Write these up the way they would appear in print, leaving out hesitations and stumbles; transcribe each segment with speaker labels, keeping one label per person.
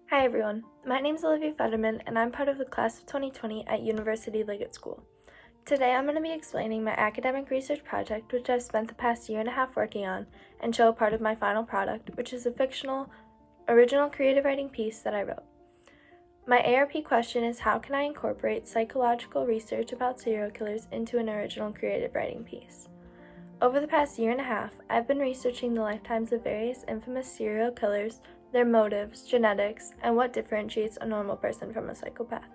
Speaker 1: Hi everyone, my name is Olivia Fetterman and I'm part of the class of 2020 at University Liggett School. Today I'm going to be explaining my academic research project which I've spent the past year and a half working on and show a part of my final product, which is a fictional, original creative writing piece that I wrote. My ARP question is how can I incorporate psychological research about serial killers into an original creative writing piece? Over the past year and a half, I've been researching the lifetimes of various infamous serial killers, their motives, genetics, and what differentiates a normal person from a psychopath.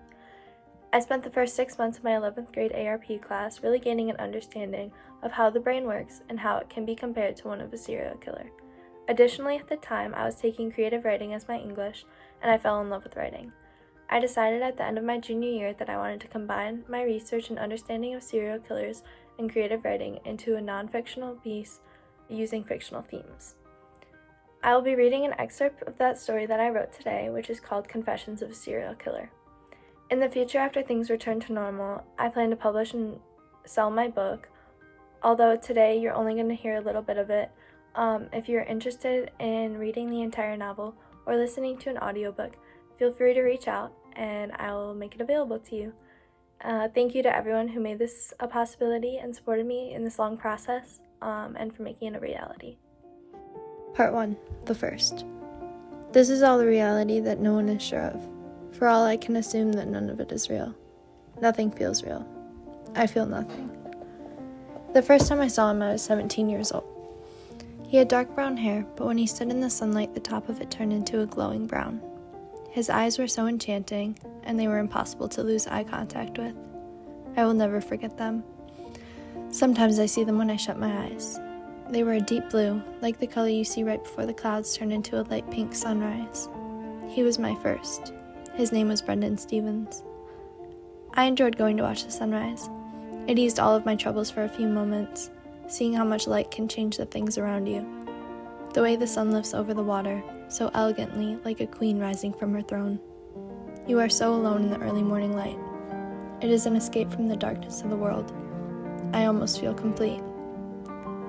Speaker 1: I spent the first 6 months of my 11th grade ARP class really gaining an understanding of how the brain works and how it can be compared to one of a serial killer. Additionally, at the time, I was taking creative writing as my English, and I fell in love with writing. I decided at the end of my junior year that I wanted to combine my research and understanding of serial killers and creative writing into a non-fictional piece using fictional themes. I will be reading an excerpt of that story that I wrote today, which is called Confessions of a Serial Killer. In the future, after things return to normal, I plan to publish and sell my book, although today you're only going to hear a little bit of it. If you're interested in reading the entire novel or listening to an audiobook, feel free to reach out and I will make it available to you. Thank you to everyone who made this a possibility and supported me in this long process, and for making it a reality. Part 1. The first. This is all the reality that no one is sure of. For all I can assume that none of it is real. Nothing feels real. I feel nothing. The first time I saw him, I was 17 years old. He had dark brown hair, but when he stood in the sunlight, the top of it turned into a glowing brown. His eyes were so enchanting, and they were impossible to lose eye contact with. I will never forget them. Sometimes I see them when I shut my eyes. They were a deep blue, like the color you see right before the clouds turn into a light pink sunrise. He was my first. His name was Brendan Stevens. I enjoyed going to watch the sunrise. It eased all of my troubles for a few moments, seeing how much light can change the things around you. The way the sun lifts over the water, so elegantly, like a queen rising from her throne. You are so alone in the early morning light. It is an escape from the darkness of the world. I almost feel complete.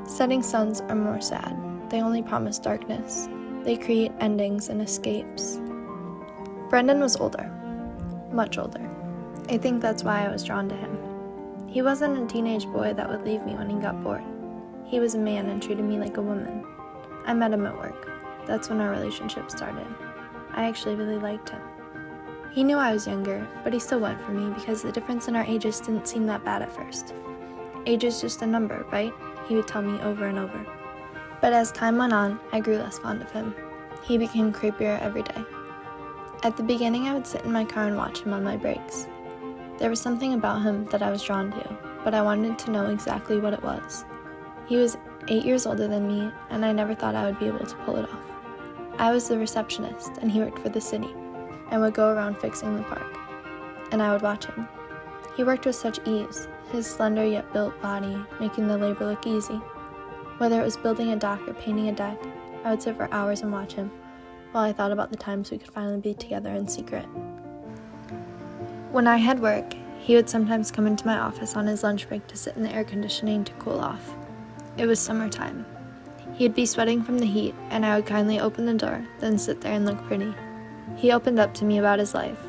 Speaker 1: Setting suns are more sad. They only promise darkness. They create endings and escapes. Brendan was older. Much older. I think that's why I was drawn to him. He wasn't a teenage boy that would leave me when he got bored. He was a man and treated me like a woman. I met him at work. That's when our relationship started. I actually really liked him. He knew I was younger, but he still went for me because the difference in our ages didn't seem that bad at first. Age is just a number, right? He would tell me over and over. But as time went on, I grew less fond of him. He became creepier every day. At the beginning, I would sit in my car and watch him on my breaks. There was something about him that I was drawn to, but I wanted to know exactly what it was. He was 8 years older than me, and I never thought I would be able to pull it off. I was the receptionist, and he worked for the city, and would go around fixing the park. And I would watch him. He worked with such ease, his slender yet built body making the labor look easy. Whether it was building a dock or painting a deck, I would sit for hours and watch him, while I thought about the times we could finally be together in secret. When I had work, he would sometimes come into my office on his lunch break to sit in the air conditioning to cool off. It was summertime. He'd be sweating from the heat, and I would kindly open the door, then sit there and look pretty. He opened up to me about his life,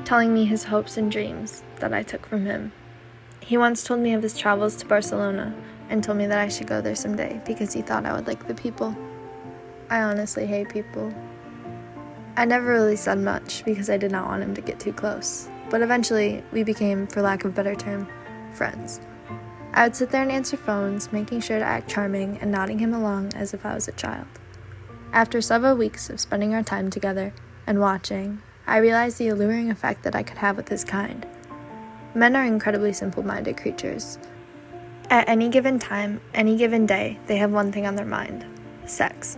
Speaker 1: telling me his hopes and dreams that I took from him. He once told me of his travels to Barcelona and told me that I should go there someday because he thought I would like the people. I honestly hate people. I never really said much because I did not want him to get too close, but eventually we became, for lack of a better term, friends. I would sit there and answer phones, making sure to act charming and nodding him along as if I was a child. After several weeks of spending our time together and watching, I realized the alluring effect that I could have with his kind. Men are incredibly simple-minded creatures. At any given time, any given day, they have one thing on their mind: sex.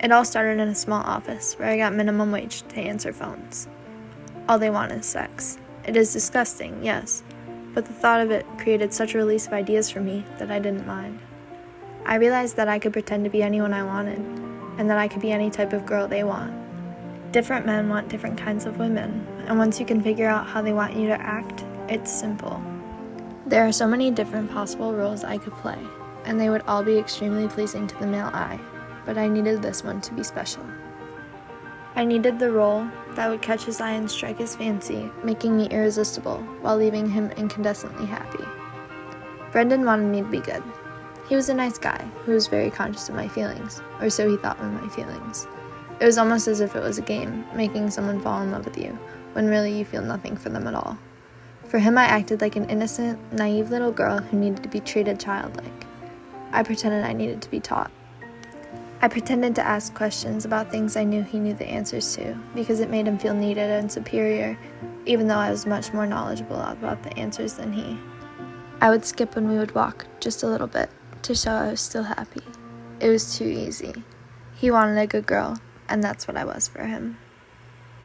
Speaker 1: It all started in a small office where I got minimum wage to answer phones. All they want is sex. It is disgusting, yes, but the thought of it created such a release of ideas for me that I didn't mind. I realized that I could pretend to be anyone I wanted, and that I could be any type of girl they want. Different men want different kinds of women, and once you can figure out how they want you to act, it's simple. There are so many different possible roles I could play, and they would all be extremely pleasing to the male eye, but I needed this one to be special. I needed the role that would catch his eye and strike his fancy, making me irresistible while leaving him incandescently happy. Brendan wanted me to be good. He was a nice guy who was very conscious of my feelings, or so he thought of my feelings. It was almost as if it was a game, making someone fall in love with you, when really you feel nothing for them at all. For him, I acted like an innocent, naive little girl who needed to be treated childlike. I pretended I needed to be taught. I pretended to ask questions about things I knew he knew the answers to, because it made him feel needed and superior, even though I was much more knowledgeable about the answers than he. I would skip when we would walk, just a little bit, to show I was still happy. It was too easy. He wanted a good girl, and that's what I was for him.